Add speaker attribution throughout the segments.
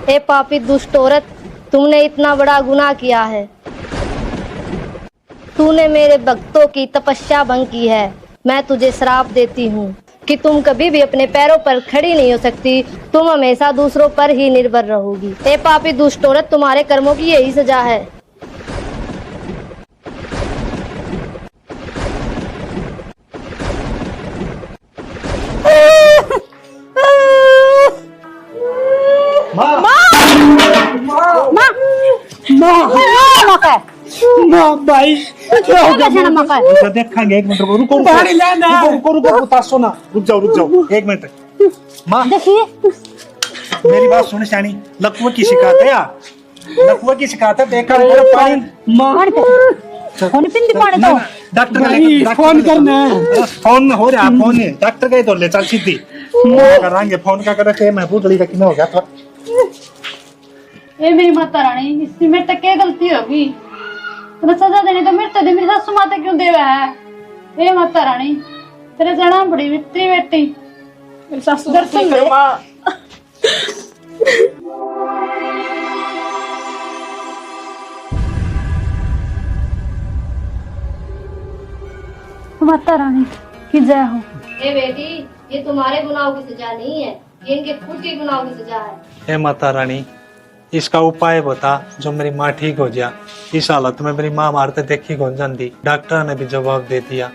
Speaker 1: ए पापी दुष्ट औरत, तुमने इतना बड़ा गुनाह किया है। तूने मेरे भक्तों की तपस्या भंग की है। मैं तुझे श्राप देती हूँ कि तुम कभी भी अपने पैरों पर खड़ी नहीं हो सकती। तुम हमेशा दूसरों पर ही निर्भर रहोगी। ए पापी दुष्ट औरत, तुम्हारे कर्मों की यही सजा है।
Speaker 2: माँ भाई देखेंगे, एक मिनट रुको रुको रुको रुको बतासो ना, रुक जाओ एक मिनट। माँ
Speaker 3: देखिए,
Speaker 2: मेरी बात सुन शानी, लकवा की शिकायत है यार, लकवा की शिकायत है। देखा पानी
Speaker 3: फोन पिन दी पानी तो
Speaker 2: डॉक्टर का फोन करना है, फोन हो रहा है, फोन है डॉक्टर का ही तो ले चल सीधी करांगे फोन का करे। मैं पूछ ली कि हो गया तो
Speaker 4: ये मेरी माता रानी, इसमें मेरे तक क्या गलती होगी? तुम्हें सजा देनी तो मेरे तो दे, मेरी सासू माता क्यों देवा है? ये माता रानी, तेरे जनाम बड़ी मित्री बेटी, मेरी सासू दर्शन दे। माता रानी की जय हो।
Speaker 1: ए बेटी, ये तुम्हारे गुनाहों की सजा नहीं है, ये इनके खुद के गुनाहों की सजा है।
Speaker 2: हे माता रानी, इसका उपाय बता जो मेरी माँ ठीक हो जाए। इस हालत में मेरी माँ मारते देखी कौन जानती। डॉक्टर ने भी जवाब दे दिया।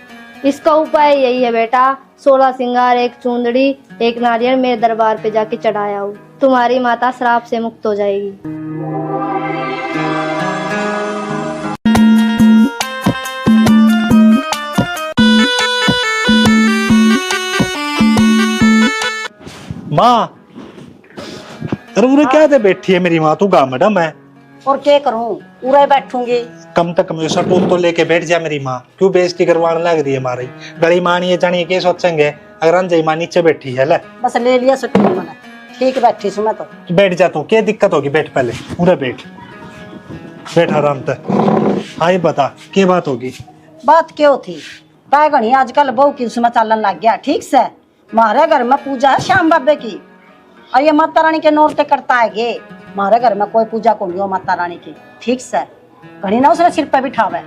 Speaker 1: इसका उपाय यही है बेटा, 16 सिंगार, एक चूंदड़ी, एक नारियल मेरे दरबार पे जाके चढ़ाया हो। तुम्हारी माता श्राप से मुक्त हो जाएगी।
Speaker 2: माँ उरे क्या दे बैठी है मेरी माँ, तू गा मैडम है
Speaker 3: और क्या करूं, उरे बैठूंगी।
Speaker 2: कम तक मैं सटून तो लेके बैठ जा। मेरी माँ क्यों बेइज्जती करवाने लग रही है हमारी? गली माँ ये जानिए क्या सोचेंगे अगर अंजय माँ नीचे बैठी है। ले
Speaker 3: बस ले लिया सटून मैंने, ठीक बैठी सु मैं तो।
Speaker 2: बैठ जा तू, क्या दिक्कत होगी? बैठ पहले, पूरा बैठ आराम से। हाँ ये बता क्या बात होगी?
Speaker 3: बात क्यों थी? बैगनी आजकल बहू की उसमें चलन लग गया। ठीक से हमारे घर में पूजा है श्याम बाबे की, और ये माता रानी के नौरते करता है गे। हमारे घर में कोई पूजा को नहीं हो माता रानी की। ठीक से घड़ी ना उसने सिर पे बिठावे।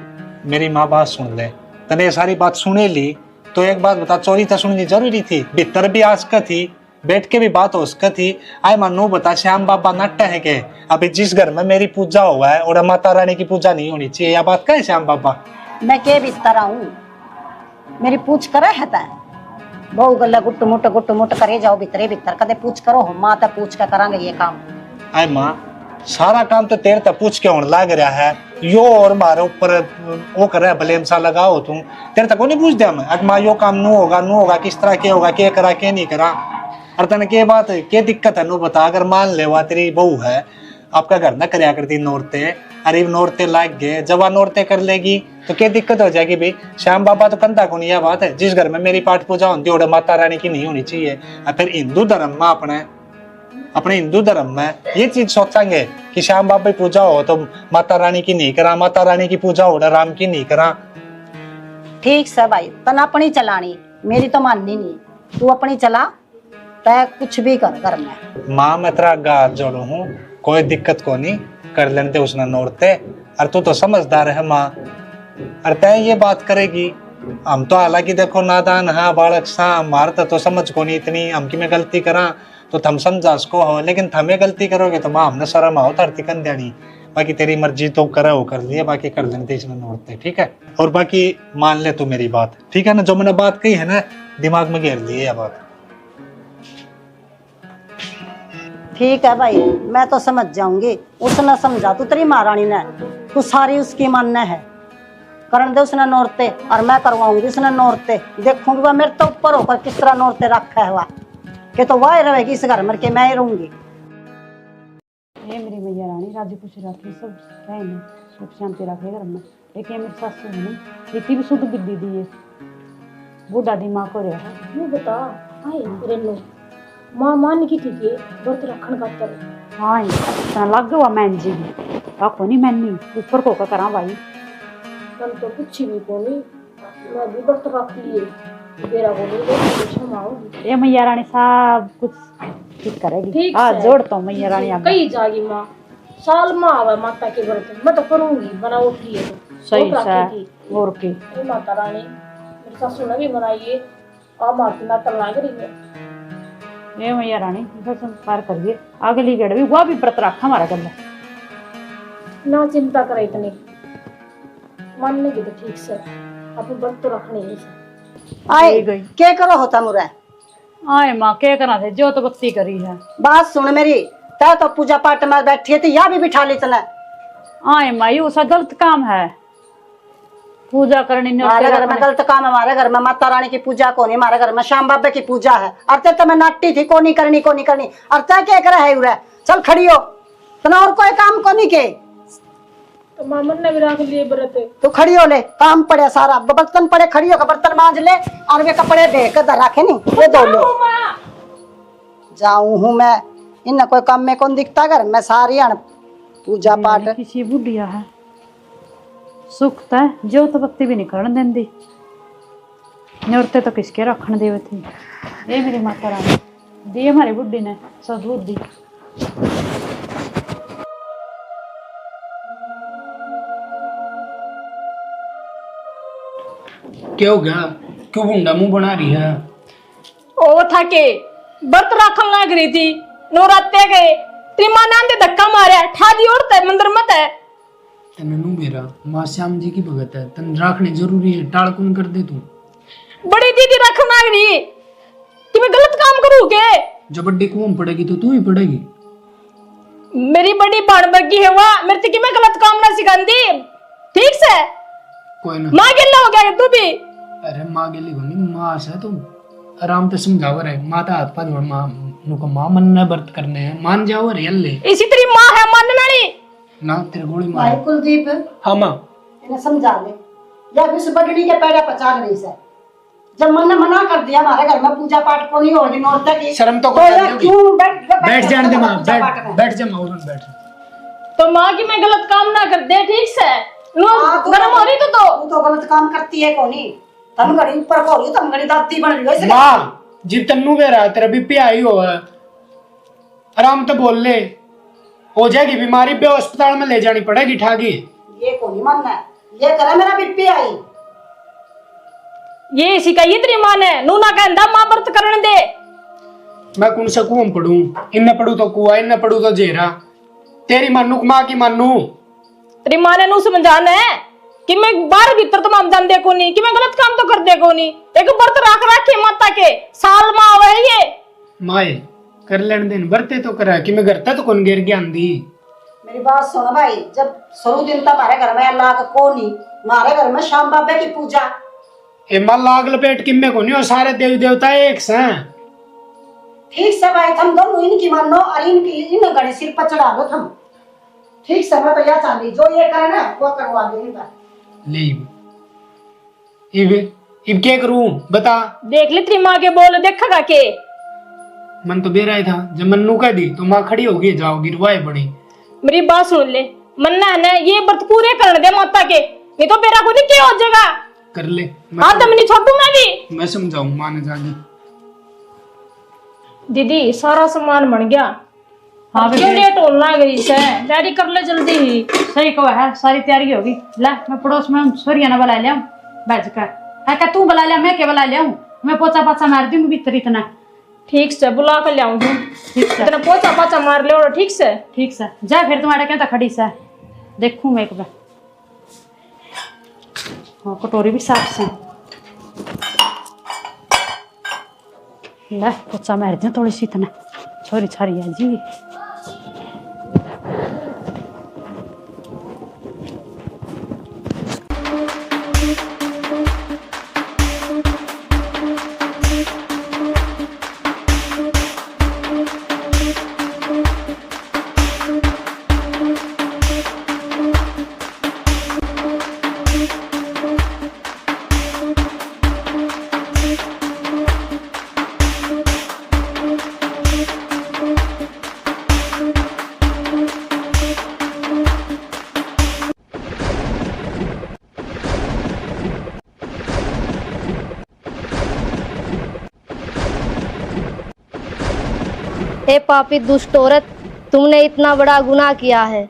Speaker 2: मेरी माँ बात सुन ले, तने ये सारी बात सुने ली तो एक बात बता, चोरी तो सुननी जरूरी थी, भीतर भी आज का थी, बैठ के भी बात हो उसका थी। आए मानो बता श्याम बाबा नट्टा है के? अभी जिस घर में मेरी पूजा हुआ है और माता रानी की पूजा नहीं होनी चाहिए, यह बात कहे श्याम बाबा?
Speaker 3: मैं के बिस्तर हूँ, मेरी पूछ करे है तै बहु गला गुट मुट करे जाओ भीतरे भीतर कदे पूछ करो हो माँ तक पूछ के करांगे ये काम।
Speaker 2: आए माँ सारा काम तो तेरे तक पूछ के होने लग रहा है, यो और मारे ऊपर वो कर रहा है ब्लेम सा लगाओ तुम। तेरे तक को नहीं पूछ दिया मैं अगर माँ यो काम नू होगा किस तरह के होगा, क्या करा क्या नहीं करा। और तने के बात क्या दिक्कत है नू बता? अगर मान ले वह तेरी बहू है, आपका घर ना करया करती नौरते, अरे नौरते लाग गए, जब नौरते कर लेगी तो क्या दिक्कत हो जाएगी भाई? श्याम बाबा तो कंधा को नहीं, यह बात है जिस घर में मेरी पाठ पूजा होती है माता रानी की नहीं होनी चाहिए। और फिर हिंदू धर्म में अपने हिंदू धर्म में ये चीज सोचेंगे कि श्याम बाबा की पूजा हो तो माता रानी की नहीं करा, माता रानी की पूजा हो राम की नहीं करा।
Speaker 3: ठीक से भाई, तन अपनी चलानी, मेरी तो माननी नहीं। तू अपनी चला, तय कुछ भी कर घर में।
Speaker 2: माँ मैं तेरा गात जोड़ू हूँ, कोई दिक्कत को नहीं, कर लेते उसने नौरते। और तू तो समझदार है माँ, और तय ये बात करेगी। हम तो हालांकि देखो नादान है बालक सा, मारता तो समझ को नहीं इतनी, हम की मैं गलती करा तो थम समझा उसको हो, लेकिन थमे गलती करोगे तो माँ हमने शर्म आओ धरती कन देनी। बाकी तेरी मर्जी तो करे वो कर लिए, बाकी कर लेते इसमें नौरते। ठीक है, और बाकी मान ले तू मेरी बात, ठीक है ना? जो मैंने बात कही है ना, दिमाग में घेर लिए यह बात।
Speaker 3: ठीक है भाई, मैं तो समझ जाऊंगी। उसने समझा, तू तेरी महारानी ने, तू सारी उसकी मानना है। करण दे उसने नौरते और मैं करवाऊंगी उसने नौरते। देखूंगी वह मेरे तो ऊपर होकर किस तरह नौरते रखा है, कि तो वह रहेगी इस घर में के मैं ही रहूंगी।
Speaker 4: ये मेरी मैया रानी राजी खुशी रखी, सब रहने सुख शांति रखे घर में। लेकिन मेरी सासू है नहीं, इतनी भी शुद्ध बुद्धि दी है वो दादी माँ को रहा
Speaker 5: ये बता हाय रेनो माँ मान की ठीक है व्रत रखन का तर।
Speaker 4: हाँ इतना लग गया मैं जी भी आपको नहीं मैंने ऊपर को करा भाई।
Speaker 5: तन तो कुछ भी कोनी, मैं भी व्रत रख लिए तेरा बोले तो क्षमा होगी।
Speaker 4: ये मैया रानी सब कुछ ठीक करेगी।
Speaker 5: ठीक
Speaker 4: हाँ
Speaker 5: से।
Speaker 4: जोड़ता हूँ मैया रानी आगे।
Speaker 5: कही जागी माँ साल माँ आवा माता के व्रत मैं तो करूंगी बना उठी है तो
Speaker 4: सही
Speaker 5: वो
Speaker 4: सा
Speaker 5: रखेगी।
Speaker 4: और की
Speaker 5: हे माता रानी मेरी सासू ने भी बनाइए और माती ना तलना करिए।
Speaker 4: ये मैया रानी बस पार करिए अगली गेड़ भी वो भी व्रत रखा हमारा गला।
Speaker 5: ना चिंता करे इतनी मानने की तो ठीक से अपन व्रत तो रखने ही से।
Speaker 3: आए
Speaker 4: गई।
Speaker 3: के करो होता मुरा
Speaker 4: आए माँ क्या करना थे जो तो बत्ती करी है।
Speaker 3: बात सुन मेरी तै तो पूजा पाठ में बैठी थी या भी बिठा ली तने।
Speaker 4: आए माँ ये उसका गलत काम है पूजा करनी नहीं
Speaker 3: हमारे घर में गलत काम है। हमारे घर में माता रानी की पूजा को नहीं, हमारे घर में श्याम बाबा की पूजा है। अरे तो मैं नाटी थी को नहीं करनी अरे तै क्या करे है उरे चल खड़ी हो तना और कोई काम को नहीं के
Speaker 5: तो मामन ने भी रख लिए व्रत।
Speaker 3: तू खड़ी हो ले काम पड़े सारा बर्तन पड़े खड़ी हो बर्तन मांज ले और वे कपड़े दे कर रखे नहीं ये धो लो। जाऊं हूँ मैं इन कोई काम में कौन दिखता घर मैं सारी अण पूजा पाठ
Speaker 4: किसी बुढ़िया है सुख है जो तो बत्ती भी नहीं करने देंदी न्योरते तो किसके रखने देवे थे। ये मेरी माता रानी दी हमारी बुढ़ी ने सदबुद्धि।
Speaker 6: क्या हो गया क्यों बुंडा मुंह बना रही है?
Speaker 5: ओ था के व्रत रखन लग रही थी नवरात्रे गए त्रिमानंद ने धक्का मारा ठादी औरत है मंदिर मत है।
Speaker 6: तने नु मेरा मां श्याम जी की भगत है तन रखने जरूरी है टाल कौन कर दे तू।
Speaker 5: बड़ी दीदी रखन लग रही कि मैं गलत काम करूं के।
Speaker 6: जब बड्डी कुम पड़ेगी तो तू ही पड़ेगी।
Speaker 5: मेरी बड़ी बाण बगी है वह मेरे की मैं गलत काम ना सिखांदी ठीक से।
Speaker 6: कोई ना
Speaker 5: मां गिल्ला हो गया तू भी।
Speaker 6: अरे मां गेली कोनी मां से तू आराम से समझाव रे माता हाथ पा जोड़ मां नुको मां मन ने व्रत करने हैं मान जाओ रे ले
Speaker 5: इसी तेरी मां है मानने वाली
Speaker 6: ना तेरे गोली
Speaker 3: भाई
Speaker 6: मार।
Speaker 3: कुलदीप
Speaker 6: हां मां
Speaker 3: इन्हें समझा ले या फिर उस बगड़ी के पैरा पचा रही से जब मन ने मना कर दिया हमारे घर में पूजा पाठ को नहीं होगी नौरता की
Speaker 6: शर्म तो
Speaker 3: तो
Speaker 6: कर
Speaker 3: ये
Speaker 6: दोगी।
Speaker 3: क्यों
Speaker 6: बैठ जाने दे मां
Speaker 3: पूजा पाठ
Speaker 6: बैठ
Speaker 3: में?
Speaker 6: बैठ जा मां उधर बैठ।
Speaker 5: तो मां की मैं गलत काम ना कर दे ठीक से
Speaker 3: हाँ,
Speaker 5: गरम हो रही तो
Speaker 3: तू तो गलत काम करती है कोनी तम घड़ी ऊपर को रही तम घड़ी दादी बन रही है इसलिए
Speaker 6: मां जी तन्नू वे रहा तेरा बीपी आई हो आराम तो बोल ले हो जाएगी बीमारी पे अस्पताल में ले जानी पड़ेगी ठागी।
Speaker 3: ये कोनी मानना है ये करे मेरा बीपी आई
Speaker 5: ये सिखाइए तेरी मां ने नूना कहंदा मां व्रत करने दे।
Speaker 6: मैं कौन सा कुआं पढ़ूं इनने पढ़ू तो कुआ इनने पढ़ू तो जेरा तेरी मानू मां की मानू
Speaker 5: तेरी मां ने नू समझाना है कि मैं बाहर भीतर तो मान जान दे को नहीं कि मैं गलत काम तो कर दे को नहीं एक व्रत रख रखे माता के साल मां आवे ये
Speaker 6: माए कर लेने देन बरते तो करा कि मैं करता तो कौन गिर गया आंधी।
Speaker 3: मेरी बात सुन भाई जब शुरू दिन तक हमारे घर में अल्लाह का को नहीं हमारे घर में श्याम बाबा की पूजा
Speaker 6: ए मां लाग लपेट किम्मे को नहीं हो सारे देवी देवता एक से
Speaker 3: ठीक से भाई तुम दोनों इनकी मानो और इनकी इन घड़ी सिर पर चढ़ा दो तुम ठीक से मैं तो यह चाहती जो ये करे ना वो करवा दे इनका
Speaker 6: ले इब क्या करूं बता।
Speaker 5: देख ले तेरी मां के बोल देखा के
Speaker 6: मन तो बेरा ही था जब मन्नू कह दी तो मां खड़ी होगी जाओगी रुवाए बड़ी।
Speaker 5: मेरी बात सुन ले मन्ना है ना ये व्रत पूरे करने दे माता के नहीं तो मेरा खुद क्या हो जाएगा।
Speaker 6: कर ले
Speaker 5: आदम नहीं छोटू मैं भी
Speaker 6: मैं समझाऊं मां ने जागी।
Speaker 5: दीदी सारा सामान बन गया।
Speaker 4: हाँ
Speaker 5: क्यों लेट होना गई से तैयारी कर ले जल्दी ही।
Speaker 4: सही कहा है सारी तैयारी होगी। ला मैं पड़ोस में सूर्या ने बुला लिया बैठ कर है क्या तू बुला लिया मैं क्या बुला लिया मैं पोचा पाचा मार दी भीतर इतना
Speaker 5: ठीक से बुला कर ले आऊंगी इतना पोचा पाचा मार ले ठीक से
Speaker 4: ठीक से जा फिर तुम्हारे कहता खड़ी से देखूं मैं एक बार। हाँ कटोरी भी साफ से ले पोचा मार दिया थोड़ी सी इतना छोरी छारी है जी।
Speaker 1: हे पापी दुष्ट औरत, तुमने इतना बड़ा गुनाह किया है।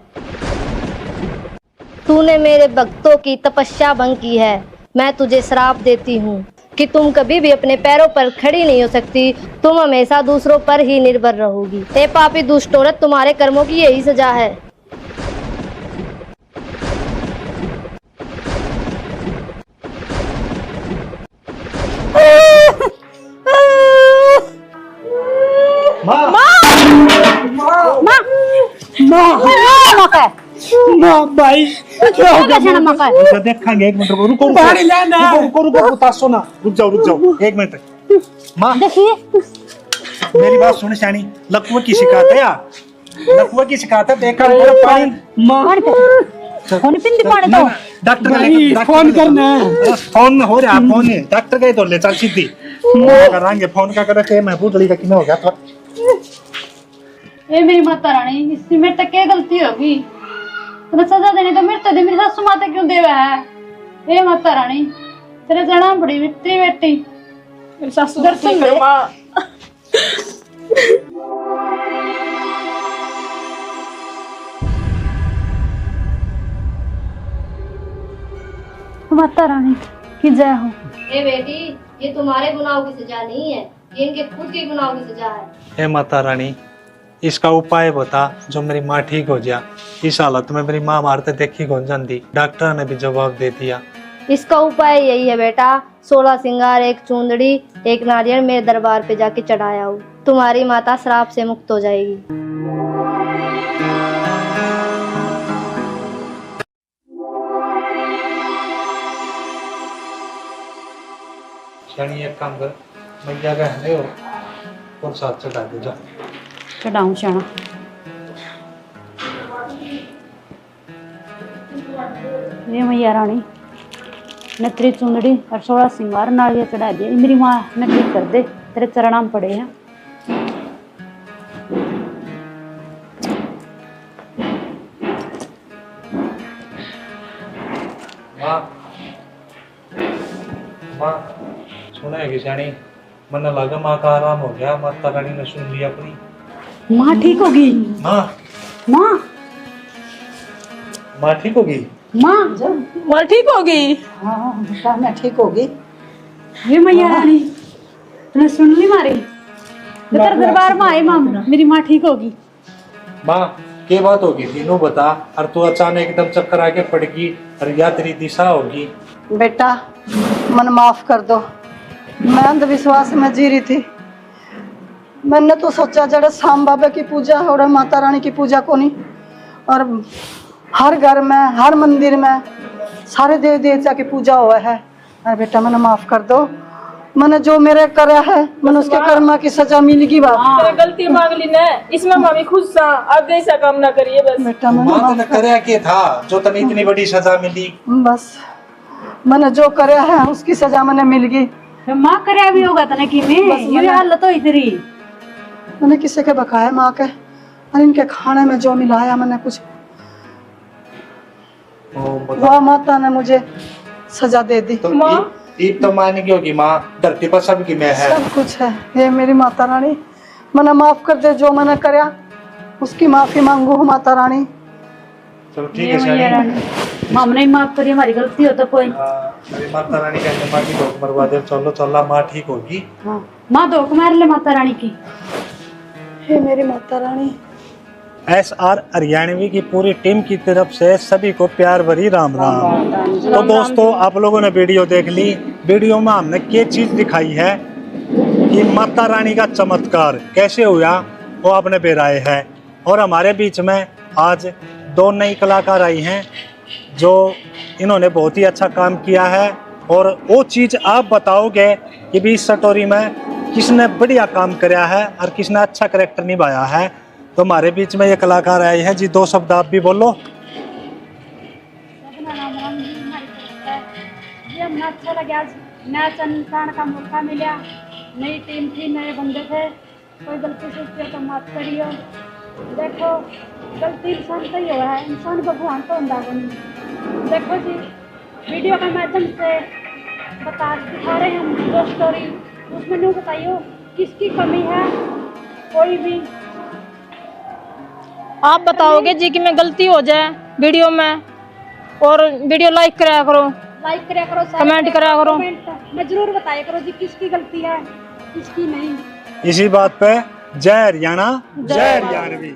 Speaker 1: तूने मेरे भक्तों की तपस्या भंग की है। मैं तुझे श्राप देती हूँ कि तुम कभी भी अपने पैरों पर खड़ी नहीं हो सकती। तुम हमेशा दूसरों पर ही निर्भर रहोगी। हे पापी दुष्ट औरत, तुम्हारे कर्मों की यही सजा है।
Speaker 6: भाई क्या हो गया?
Speaker 2: रुको, देखेंगे, एक मिनट रुको रुको रुको
Speaker 6: पानी लाना।
Speaker 2: रुको रुको रुको तासो ना, रुक जाओ एक मिनट। माँ
Speaker 3: देखिए
Speaker 2: मेरी बात सुन शानी, लकवा की शिकायत है यार, लकवा की शिकायत है। देखा मेरा पानी
Speaker 6: माँ
Speaker 3: फोन पिंदी पानी दो।
Speaker 2: डॉक्टर का
Speaker 6: भाई, फोन करना है।
Speaker 2: फोन हो रहा है, फोन है डॉक्टर का ही तो ले चल सीधी करांगे। फोन का करे मैं पूछ का किने हो गया तो
Speaker 4: ये मेरी माता रानी, इससे मेरे तक क्या गलती होगी? तूने सजा देनी तो मेरे तो दे, मेरी सासू माता क्यों देवा है? ये माता रानी, तेरे चढ़ा पड़ी तेरी बेटी
Speaker 5: मेरी सासू
Speaker 4: दर्शन दे। माता रानी की जय हो।
Speaker 1: हे बेटी, ये तुम्हारे गुनाहों की सजा नहीं है, ये इनके खुद के गुनाहों की सजा है।
Speaker 2: हे माता रानी, इसका उपाय बता जो मेरी माँ ठीक हो जाए। इस हालत में मेरी माँ मारते देखी कौन जानती। डॉक्टर ने भी जवाब दे दिया।
Speaker 1: इसका उपाय यही है बेटा, 16 सिंगार, एक चूंदड़ी, एक नारियल मेरे दरबार पे जाके चढ़ाया हो। तुम्हारी माता श्राप से मुक्त हो जाएगी।
Speaker 2: शनि एक काम कर, मैया का है और साथ चढ़ा दे जा।
Speaker 3: चढ़ाऊं शाना। ये मैया रानी ने तेरी चुंदड़ी और 16 सिंगार नारियल चढ़ा दिए। मेरी माँ ने ठीक कर दे, तेरे चरणाम पड़े हैं।
Speaker 2: माँ माँ सुना है कि शानी, मन लगा माँ का आराम हो गया। माता रानी ने सुन लिया अपनी।
Speaker 3: माँ ठीक होगी।
Speaker 2: माँ
Speaker 3: माँ
Speaker 2: माँ ठीक होगी।
Speaker 3: माँ
Speaker 5: माँ ठीक होगी।
Speaker 3: हाँ बेटा मैं ठीक होगी। ये मैया रानी तूने सुन ली मारी, तेरे दरबार में आई माँ, मेरी माँ ठीक होगी।
Speaker 2: माँ के बात होगी तीनों बता। और तू अचानक एकदम चक्कर आके पड़ गई और या तेरी दिशा होगी।
Speaker 3: बेटा मन माफ कर दो, मैं अंधविश्वास में जी रही थी। मैंने तो सोचा जड़े शाम बाबा की पूजा और माता रानी की पूजा को नहीं, और हर घर में हर मंदिर में सारे देव देवता की पूजा हुआ है। अरे बेटा मैंने माफ कर दो, मैंने जो मेरे करे है मैंने उसके कर्म की सजा मिलेगी।
Speaker 5: तेरे गलती मांग ली ना, इसमें मम्मी खुश था। अब ऐसा काम ना करिए बस।
Speaker 3: बेटा
Speaker 2: माँ ने करे के था जो तने इतनी बड़ी सजा मिली।
Speaker 3: बस मैंने जो करे है उसकी सजा मैंने मिल गई।
Speaker 4: माँ करे भी होगा तने की में ये हालत हो इधरी।
Speaker 3: मैंने किसी के बकाया माँ के, और इनके खाने में जो मिलाया मैंने कुछ, वह माता ने मुझे सजा दे दी।
Speaker 2: तो ईद तो मानेगी होगी माँ, धरती पर सबकी मैं है।
Speaker 3: सब कुछ है। ये मेरी माता रानी मैंने माफ कर दे, जो मैंने करया उसकी माफी मांगू माता रानी।
Speaker 2: चलो ठीक है शानी,
Speaker 4: हमने ही माफ करी, हमारी गलती हो तो कोई।
Speaker 2: मेरी माता रानी कहते माँ की धोख मरवा दे। चलो चला माँ ठीक होगी।
Speaker 4: माँ धोख मार ले माता रानी की।
Speaker 3: हे मेरी माता रानी।
Speaker 2: SR हरियाणवी की पूरी टीम की तरफ से सभी को प्यार भरी राम राम। तो दोस्तों आप लोगों ने वीडियो देख ली। वीडियो में हमने क्या चीज दिखाई है कि माता रानी का चमत्कार कैसे हुआ वो आपने बेराए है। और हमारे बीच में आज 2 नई कलाकार आई हैं जो इन्होंने बहुत ही अच्छा काम किया है। और वो चीज़ आप बताओगे कि भी इस स्टोरी में किसने बढ़िया काम कराया है और किसने अच्छा कैरेक्टर निभाया है। तो हमारे बीच में ये कलाकार आए हैं जी, 2 शब्द आप भी बोलो।
Speaker 4: ये हमें अच्छा लगा, आज नया चंद्रकांड का मौका मिला, नई टीम थी, नए बंदे थे। कोई गलती सोचती हो तो माफ करियो। देखो गलती इंसान का ही हुआ है, इंसान भगवान तो होता नहीं। देखो जी वीडियो के माध्यम से दिखा रहे हैं हम 2 स्टोरी, उसमें नहीं बताइयो किसकी कमी है। कोई भी
Speaker 5: आप बताओगे जी कि मैं गलती हो जाए वीडियो में, और वीडियो लाइक कराया करो,
Speaker 4: लाइक करा करो,
Speaker 5: कमेंट करा करो,
Speaker 4: मैं जरूर बताया करो जी किसकी गलती है किसकी नहीं।
Speaker 2: इसी बात पे जय हरियाणा जय हरियाणवी।